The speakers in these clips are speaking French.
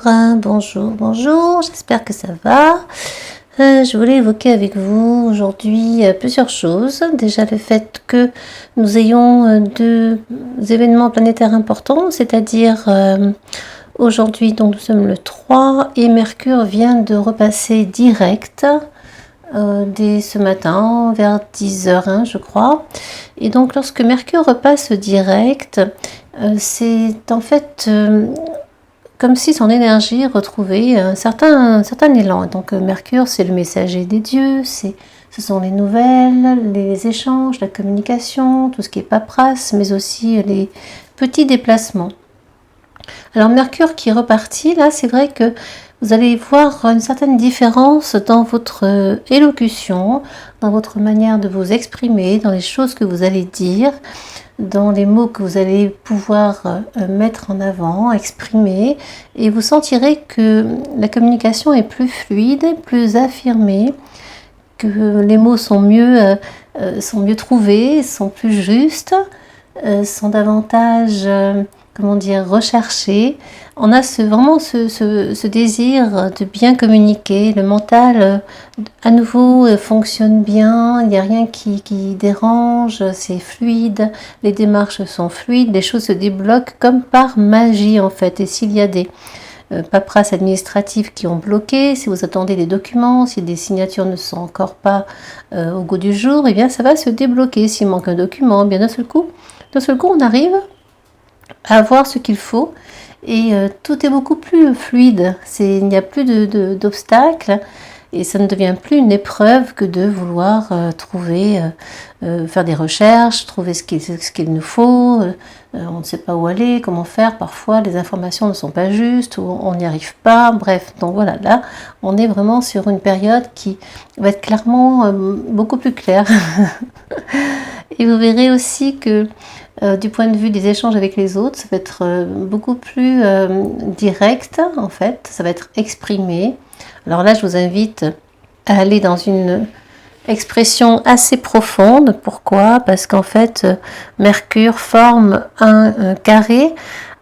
bonjour, j'espère que ça va. Je voulais évoquer avec vous aujourd'hui plusieurs choses. Déjà le fait que nous ayons deux événements planétaires importants, c'est-à-dire aujourd'hui, donc nous sommes le 3 et Mercure vient de repasser direct dès ce matin vers 10h01 je crois. Et donc lorsque Mercure repasse direct, c'est en fait comme si son énergie retrouvait un certain élan. Donc Mercure, c'est le messager des dieux, ce sont les nouvelles, les échanges, la communication, tout ce qui est paperasse, mais aussi les petits déplacements. Alors Mercure qui est reparti, là c'est vrai que vous allez voir une certaine différence dans votre élocution, dans votre manière de vous exprimer, dans les choses que vous allez dire, dans les mots que vous allez pouvoir mettre en avant, exprimer, et vous sentirez que la communication est plus fluide, plus affirmée, que les mots sont mieux trouvés, sont plus justes, sont davantage recherchés. On a vraiment ce désir de bien communiquer. Le mental à nouveau fonctionne bien, il n'y a rien qui dérange, c'est fluide, les démarches sont fluides, les choses se débloquent comme par magie en fait. Et s'il y a des paperasses administratives qui ont bloqué, si vous attendez des documents, si des signatures ne sont encore pas au goût du jour, eh bien ça va se débloquer. S'il manque un document, eh bien d'un seul coup on arrive à voir ce qu'il faut et tout est beaucoup plus fluide. Il n'y a plus d'obstacles et ça ne devient plus une épreuve que de vouloir faire des recherches, trouver ce qu'il nous faut. On ne sait pas où aller, comment faire. Parfois, les informations ne sont pas justes ou on n'y arrive pas. Bref, donc voilà, là, on est vraiment sur une période qui va être clairement beaucoup plus claire. Et vous verrez aussi que du point de vue des échanges avec les autres, ça va être beaucoup plus direct en fait, ça va être exprimé. Alors là, je vous invite à aller dans une expression assez profonde. Pourquoi ? Parce qu'en fait, Mercure forme un carré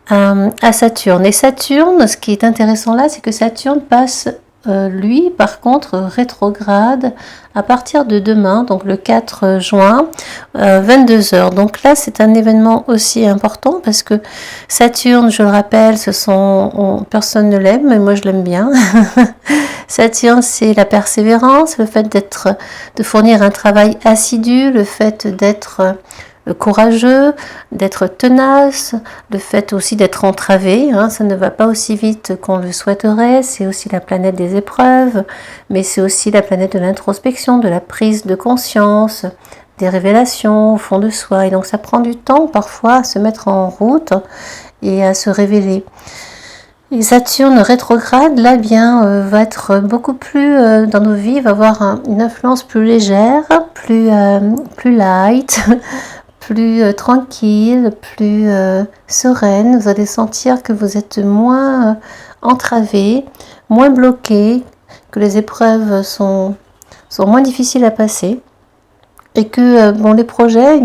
à Saturne. Et Saturne, ce qui est intéressant là, c'est que Saturne passe lui, par contre, rétrograde à partir de demain, donc le 4 juin, 22h. Donc là, c'est un événement aussi important parce que Saturne, je le rappelle, personne ne l'aime, mais moi je l'aime bien. Saturne, c'est la persévérance, le fait de fournir un travail assidu, le fait d'être courageux, d'être tenace, le fait aussi d'être entravé, ça ne va pas aussi vite qu'on le souhaiterait, c'est aussi la planète des épreuves, mais c'est aussi la planète de l'introspection, de la prise de conscience, des révélations au fond de soi, et donc ça prend du temps parfois à se mettre en route et à se révéler. Et Saturne rétrograde, là bien, va être beaucoup plus dans nos vies, va avoir une influence plus légère, plus light, plus tranquille, plus sereine. Vous allez sentir que vous êtes moins entravé, moins bloqué, que les épreuves sont moins difficiles à passer et que les projets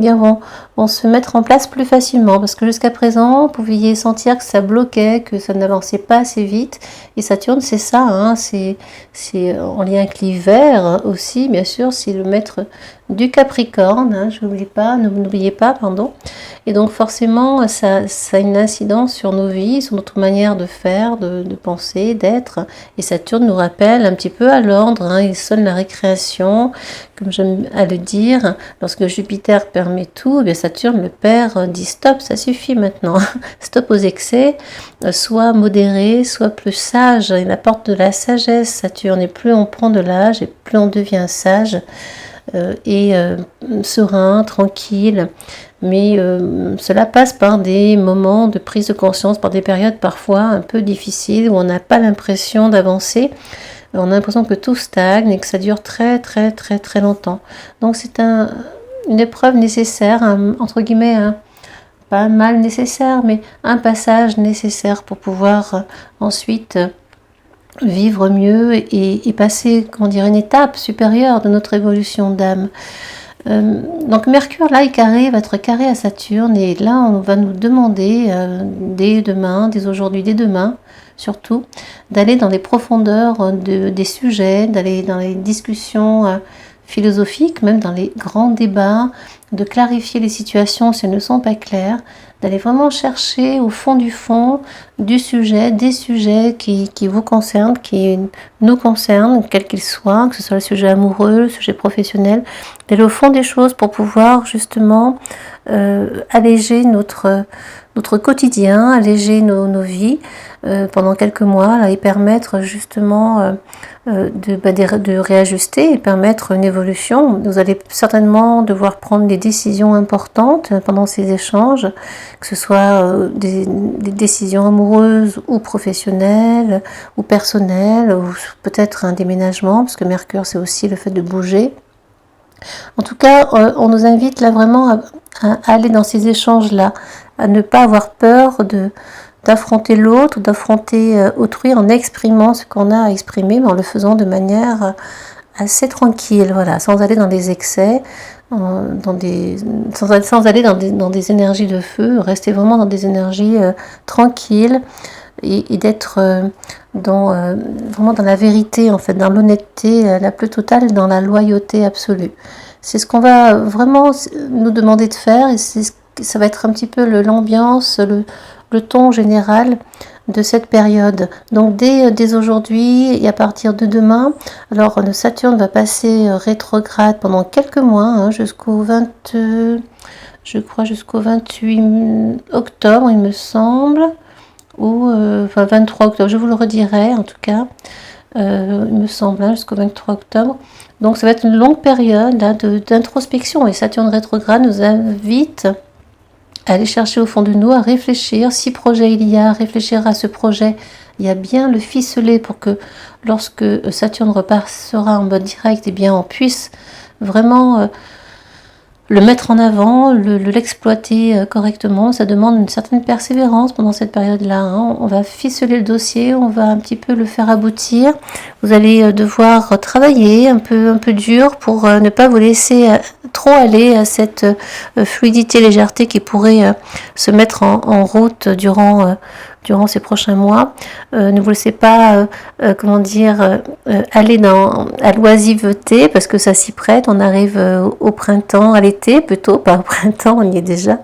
vont se mettre en place plus facilement parce que jusqu'à présent, vous pouviez sentir que ça bloquait, que ça n'avançait pas assez vite. Et Saturne, c'est ça, c'est en lien avec l'hiver aussi, bien sûr, c'est le maître du Capricorne, n'oubliez pas, pardon. Et donc forcément, ça a une incidence sur nos vies, sur notre manière de faire, de penser, d'être. Et Saturne nous rappelle un petit peu à l'ordre, il sonne la récréation, comme j'aime à le dire. Lorsque Jupiter permet tout, eh bien Saturne, le père, dit stop, ça suffit maintenant. Stop aux excès, soit modéré, soit plus sage. Il apporte de la sagesse, Saturne, et plus on prend de l'âge, et plus on devient sage. Serein, tranquille, mais cela passe par des moments de prise de conscience, par des périodes parfois un peu difficiles où on n'a pas l'impression d'avancer, on a l'impression que tout stagne et que ça dure très très très très longtemps. Donc c'est une épreuve nécessaire, entre guillemets, pas un mal nécessaire, mais un passage nécessaire pour pouvoir ensuite vivre mieux et passer, une étape supérieure de notre évolution d'âme. Donc Mercure, là, va être carré à Saturne, et là, on va nous demander, dès demain, dès aujourd'hui, dès demain, surtout, d'aller dans les profondeurs des sujets, d'aller dans les discussions philosophiques, même dans les grands débats, de clarifier les situations si elles ne sont pas claires, d'aller vraiment chercher au fond du sujet, des sujets qui vous concernent, qui nous concernent, quels qu'ils soient, que ce soit le sujet amoureux, le sujet professionnel, d'aller au fond des choses pour pouvoir justement alléger notre quotidien, alléger nos vies pendant quelques mois là, et permettre justement de réajuster et permettre une évolution. Vous allez certainement devoir prendre des décisions importantes pendant ces échanges, que ce soit des décisions amoureuses ou professionnelles ou personnelles, ou peut-être un déménagement, parce que Mercure c'est aussi le fait de bouger. En tout cas, on nous invite là vraiment à aller dans ces échanges-là, à ne pas avoir peur d'affronter l'autre, d'affronter autrui en exprimant ce qu'on a à exprimer, mais en le faisant de manière assez tranquille, voilà, sans aller dans des excès, sans aller dans des énergies de feu, rester vraiment dans des énergies tranquilles et d'être vraiment dans la vérité, en fait, dans l'honnêteté la plus totale, dans la loyauté absolue. C'est ce qu'on va vraiment nous demander de faire, et ça va être un petit peu l'ambiance, le ton général de cette période. Donc dès aujourd'hui et à partir de demain, alors le Saturne va passer rétrograde pendant quelques mois, hein, jusqu'au 28 octobre, il me semble, ou 23 octobre, je vous le redirai en tout cas, il me semble, hein, jusqu'au 23 octobre. Donc ça va être une longue période là, d'introspection, et Saturne rétrograde nous invite à aller chercher au fond de nous, à réfléchir, si projet il y a, à réfléchir à ce projet, il y a bien le ficeler pour que lorsque Saturne repassera en mode direct, eh bien on puisse vraiment le mettre en avant, l'exploiter correctement. Ça demande une certaine persévérance pendant cette période-là, hein. On va ficeler le dossier, on va un petit peu le faire aboutir. Vous allez devoir travailler un peu dur pour ne pas vous laisser trop aller à cette fluidité, légèreté qui pourrait se mettre en route durant ces prochains mois. Ne vous laissez pas aller à l'oisiveté, parce que ça s'y prête. On arrive au printemps, à l'été plutôt, pas au printemps, on y est déjà.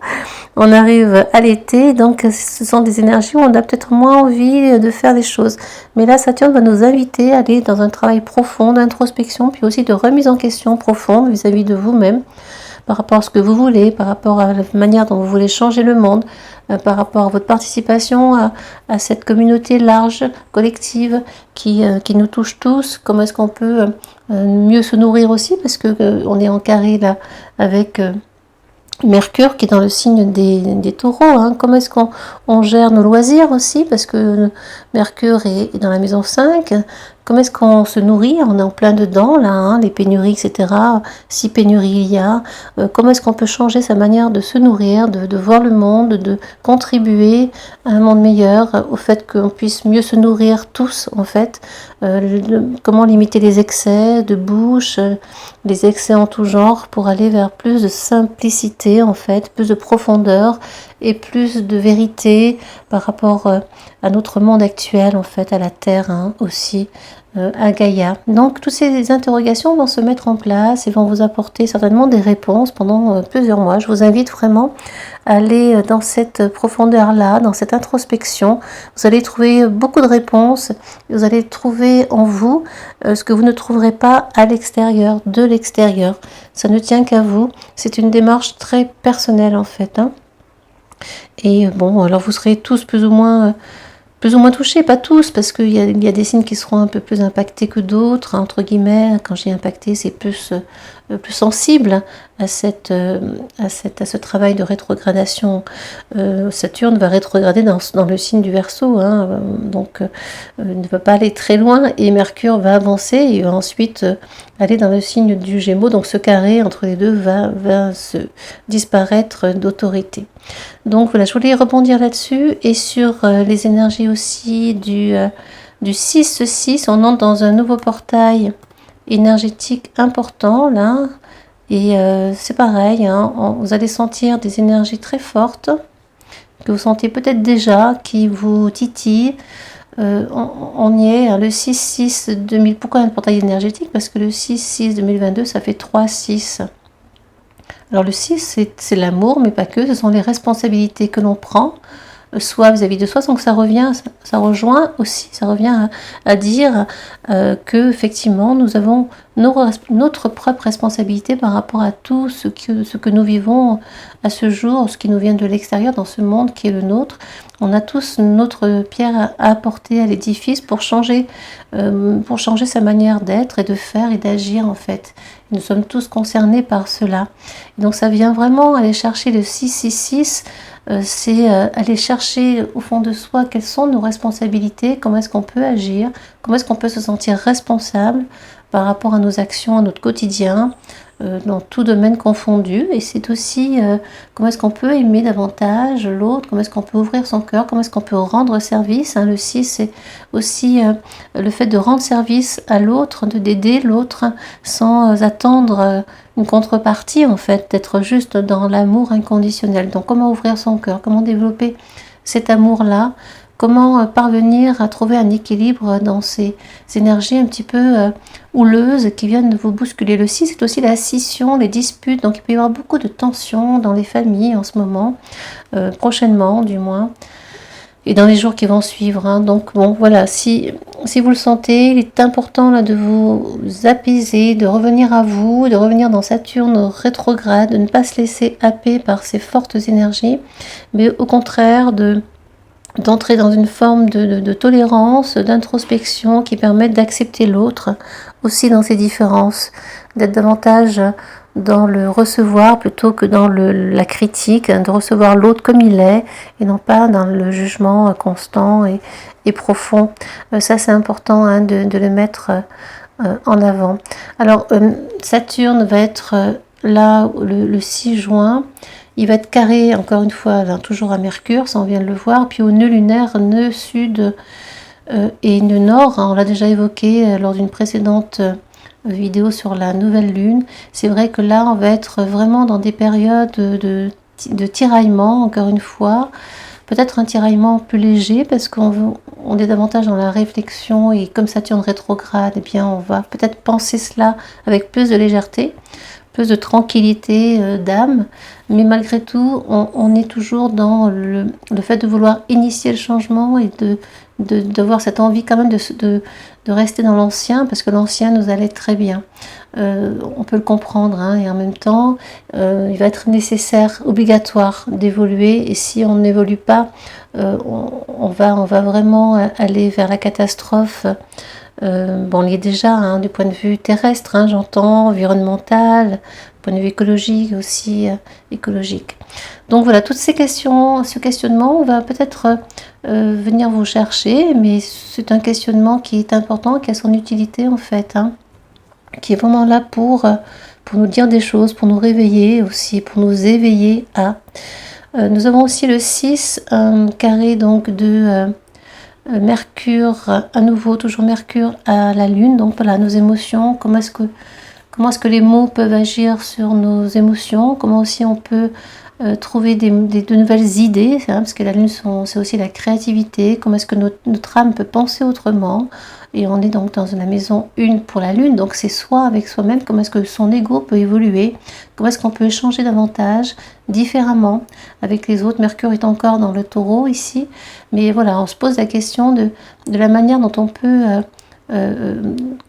On arrive à l'été, donc ce sont des énergies où on a peut-être moins envie de faire des choses. Mais là, Saturne va nous inviter à aller dans un travail profond d'introspection, puis aussi de remise en question profonde vis-à-vis de vous-même, par rapport à ce que vous voulez, par rapport à la manière dont vous voulez changer le monde, par rapport à votre participation à cette communauté large, collective, qui nous touche tous. Comment est-ce qu'on peut mieux se nourrir aussi, parce que on est en carré là avec Mercure qui est dans le signe des taureaux, hein. Comment est-ce qu'on gère nos loisirs aussi, parce que Mercure est dans la maison 5. Comment est-ce qu'on se nourrit? On est en plein dedans là, hein, les pénuries, etc. Si pénurie il y a, comment est-ce qu'on peut changer sa manière de se nourrir, de voir le monde, de contribuer à un monde meilleur, au fait qu'on puisse mieux se nourrir tous en fait. Comment limiter les excès de bouche, les excès en tout genre, pour aller vers plus de simplicité en fait, plus de profondeur et plus de vérité par rapport à notre monde actuel en fait, à la Terre, hein, aussi, à Gaïa. Donc toutes ces interrogations vont se mettre en place et vont vous apporter certainement des réponses pendant plusieurs mois. Je vous invite vraiment à aller dans cette profondeur-là, dans cette introspection. Vous allez trouver beaucoup de réponses. Vous allez trouver en vous ce que vous ne trouverez pas à l'extérieur, de l'extérieur. Ça ne tient qu'à vous. C'est une démarche très personnelle en fait, hein. Et bon, alors vous serez tous plus ou moins touchés, pas tous, parce qu'il y a des signes qui seront un peu plus impactés que d'autres, hein, entre guillemets. Quand j'ai impacté, c'est plus sensible à ce travail de rétrogradation. Saturne va rétrograder dans le signe du Verseau, hein, donc ne va pas aller très loin, et Mercure va avancer et va ensuite aller dans le signe du Gémeaux, donc ce carré entre les deux va se disparaître d'autorité. Donc voilà, je voulais rebondir là-dessus, et sur les énergies aussi du 6-6, on entre dans un nouveau portail énergétique important là, Et c'est pareil, hein, vous allez sentir des énergies très fortes, que vous sentez peut-être déjà, qui vous titillent. On y est, hein, le 6-6-2000. Pourquoi un portail énergétique? Parce que le 6-6-2022, ça fait 3-6. Alors le 6, c'est l'amour, mais pas que, ce sont les responsabilités que l'on prend, soit vis-à-vis de soi, donc ça rejoint aussi, ça revient à dire que effectivement nous avons notre propre responsabilité par rapport à tout ce que nous vivons à ce jour, ce qui nous vient de l'extérieur dans ce monde qui est le nôtre. On a tous notre pierre à apporter à l'édifice pour changer sa manière d'être et de faire et d'agir en fait. Nous sommes tous concernés par cela. Et donc ça vient vraiment aller chercher le 666, c'est aller chercher au fond de soi quelles sont nos responsabilités, comment est-ce qu'on peut agir, comment est-ce qu'on peut se sentir responsable par rapport à nos actions, à notre quotidien, dans tout domaine confondu. Et c'est aussi comment est-ce qu'on peut aimer davantage l'autre, comment est-ce qu'on peut ouvrir son cœur, comment est-ce qu'on peut rendre service. Le 6, c'est aussi le fait de rendre service à l'autre, d'aider l'autre sans attendre une contrepartie, en fait, d'être juste dans l'amour inconditionnel. Donc comment ouvrir son cœur, comment développer cet amour-là, comment parvenir à trouver un équilibre dans ces énergies un petit peu houleuses qui viennent vous bousculer. Le 6, c'est aussi la scission, les disputes, donc il peut y avoir beaucoup de tensions dans les familles en ce moment, prochainement du moins, et dans les jours qui vont suivre. Hein. Donc bon, voilà, si vous le sentez, il est important là de vous apaiser, de revenir à vous, de revenir dans Saturne rétrograde, de ne pas se laisser happer par ces fortes énergies, mais au contraire d'entrer dans une forme de tolérance, d'introspection qui permettent d'accepter l'autre aussi dans ses différences, d'être davantage dans le recevoir plutôt que dans la critique, de recevoir l'autre comme il est et non pas dans le jugement constant et profond. Ça c'est important hein, de le mettre en avant. Alors Saturne va être là le 6 juin. Il va être carré, encore une fois, toujours à Mercure, ça on vient de le voir, puis au nœud lunaire, nœud sud et nœud nord, hein, on l'a déjà évoqué lors d'une précédente vidéo sur la nouvelle lune. C'est vrai que là, on va être vraiment dans des périodes de tiraillement, encore une fois, peut-être un tiraillement plus léger, parce qu'on est davantage dans la réflexion, et comme Saturne rétrograde, eh bien, on va peut-être penser cela avec plus de légèreté, plus de tranquillité d'âme, mais malgré tout, on est toujours dans le fait de vouloir initier le changement et d'avoir cette envie quand même de rester dans l'ancien, parce que l'ancien nous allait très bien. On peut le comprendre, hein, et en même temps, il va être nécessaire, obligatoire d'évoluer, et si on n'évolue pas, on va vraiment aller vers la catastrophe. Bon, il y est déjà hein, du point de vue terrestre, hein, j'entends, environnemental, du point de vue écologique aussi, écologique. Donc voilà, toutes ces questions, ce questionnement, on va peut-être venir vous chercher, mais c'est un questionnement qui est important, qui a son utilité en fait, hein, qui est vraiment là pour nous dire des choses, pour nous réveiller aussi, pour nous éveiller à. Nous avons aussi le 6, carré donc de Mercure, à nouveau, toujours Mercure à la Lune, donc voilà, nos émotions, comment est-ce que les mots peuvent agir sur nos émotions, comment aussi on peut trouver de nouvelles idées, hein, parce que la Lune, c'est aussi la créativité, comment est-ce que notre âme peut penser autrement, et on est donc dans la maison 1 pour la Lune, donc c'est soi avec soi-même, comment est-ce que son ego peut évoluer, comment est-ce qu'on peut échanger davantage, différemment, avec les autres. Mercure est encore dans le Taureau ici, mais voilà, on se pose la question de la manière dont on peut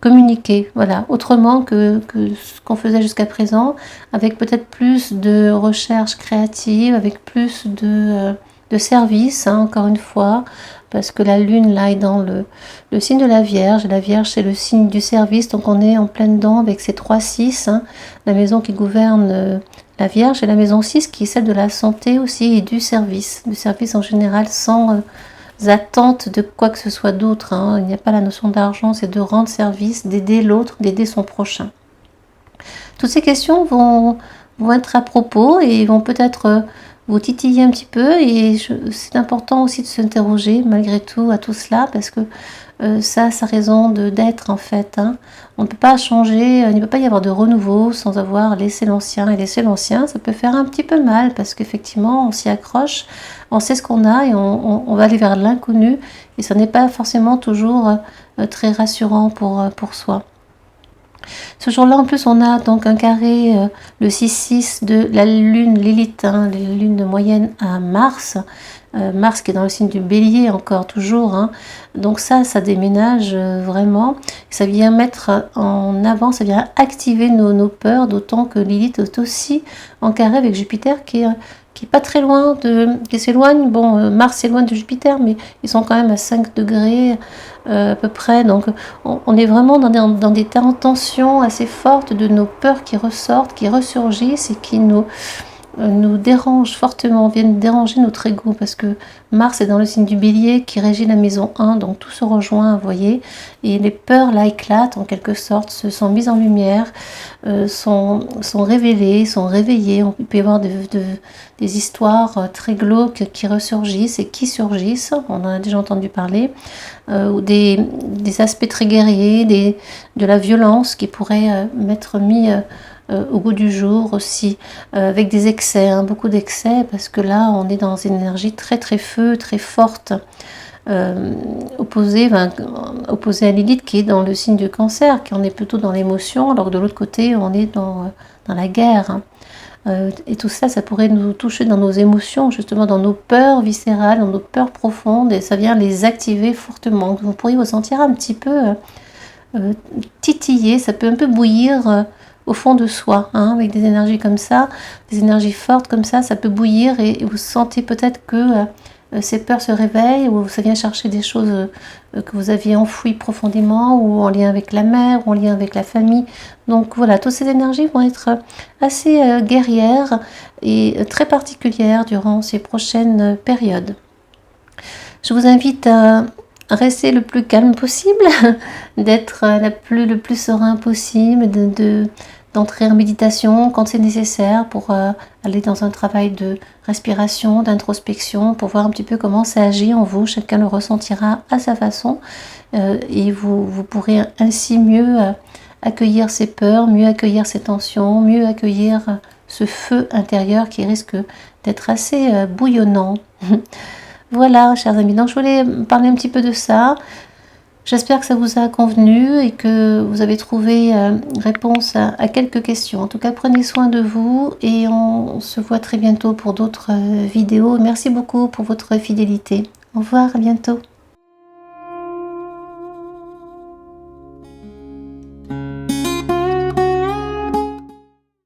communiquer, voilà, autrement que ce qu'on faisait jusqu'à présent, avec peut-être plus de recherche créative, avec plus de service, hein, encore une fois, parce que la Lune là est dans le signe de la Vierge, et la Vierge c'est le signe du service, donc on est en pleine dedans avec ces 3-6, hein, la maison qui gouverne la Vierge, et la maison 6 qui est celle de la santé aussi, et du service en général, sans attente de quoi que ce soit d'autre, hein. Il n'y a pas la notion d'argent, c'est de rendre service, d'aider l'autre, d'aider son prochain. Toutes ces questions vont être à propos et vont peut-être vous titillez un petit peu et c'est important aussi de s'interroger malgré tout à tout cela parce que ça a sa raison d'être en fait. Hein. On ne peut pas changer, il ne peut pas y avoir de renouveau sans avoir laissé l'ancien. Et laisser l'ancien, ça peut faire un petit peu mal parce qu'effectivement, on s'y accroche, on sait ce qu'on a et on va aller vers l'inconnu. Et ça n'est pas forcément toujours très rassurant pour soi. Ce jour-là, en plus, on a donc un carré, le 6-6 de la lune Lilith, hein, la lune moyenne à Mars. Mars qui est dans le signe du bélier encore toujours. Hein. Donc ça déménage vraiment. Ça vient mettre en avant, ça vient activer nos peurs, d'autant que Lilith est aussi en carré avec Jupiter qui est pas très loin, qui s'éloigne. Bon, Mars s'éloigne de Jupiter, mais ils sont quand même à 5 degrés à peu près. Donc on est vraiment dans des tensions assez fortes de nos peurs qui ressortent, qui ressurgissent et qui nous dérange fortement, viennent déranger notre ego parce que Mars est dans le signe du bélier qui régit la maison 1, donc tout se rejoint, vous voyez, et les peurs là éclatent en quelque sorte, se sont mises en lumière, sont révélées, sont réveillées. Il peut y avoir des histoires très glauques qui ressurgissent et qui surgissent, on en a déjà entendu parler, ou des aspects très guerriers, de la violence qui pourrait m'être mis au goût du jour aussi, avec des excès, hein, beaucoup d'excès, parce que là on est dans une énergie très très feu, très forte, opposée à Lilith qui est dans le signe du cancer, qui en est plutôt dans l'émotion, alors que de l'autre côté on est dans la guerre. Hein. Et tout ça, ça pourrait nous toucher dans nos émotions, justement dans nos peurs viscérales, dans nos peurs profondes, et ça vient les activer fortement. Vous pourriez vous sentir un petit peu titiller, ça peut un peu bouillir au fond de soi, hein, avec des énergies comme ça, des énergies fortes comme ça peut bouillir et vous sentez peut-être que ces peurs se réveillent ou ça vient chercher des choses que vous aviez enfouies profondément ou en lien avec la mère ou en lien avec la famille. Donc voilà, toutes ces énergies vont être assez guerrières et très particulières durant ces prochaines périodes. Je vous invite à rester le plus calme possible, d'être le plus serein possible, d'entrer en méditation quand c'est nécessaire pour aller dans un travail de respiration, d'introspection, pour voir un petit peu comment ça agit en vous. Chacun le ressentira à sa façon et vous pourrez ainsi mieux accueillir ses peurs, mieux accueillir ses tensions, mieux accueillir ce feu intérieur qui risque d'être assez bouillonnant. Voilà, chers amis, donc je voulais parler un petit peu de ça. J'espère que ça vous a convenu et que vous avez trouvé réponse à quelques questions. En tout cas, prenez soin de vous et on se voit très bientôt pour d'autres vidéos. Merci beaucoup pour votre fidélité. Au revoir, à bientôt.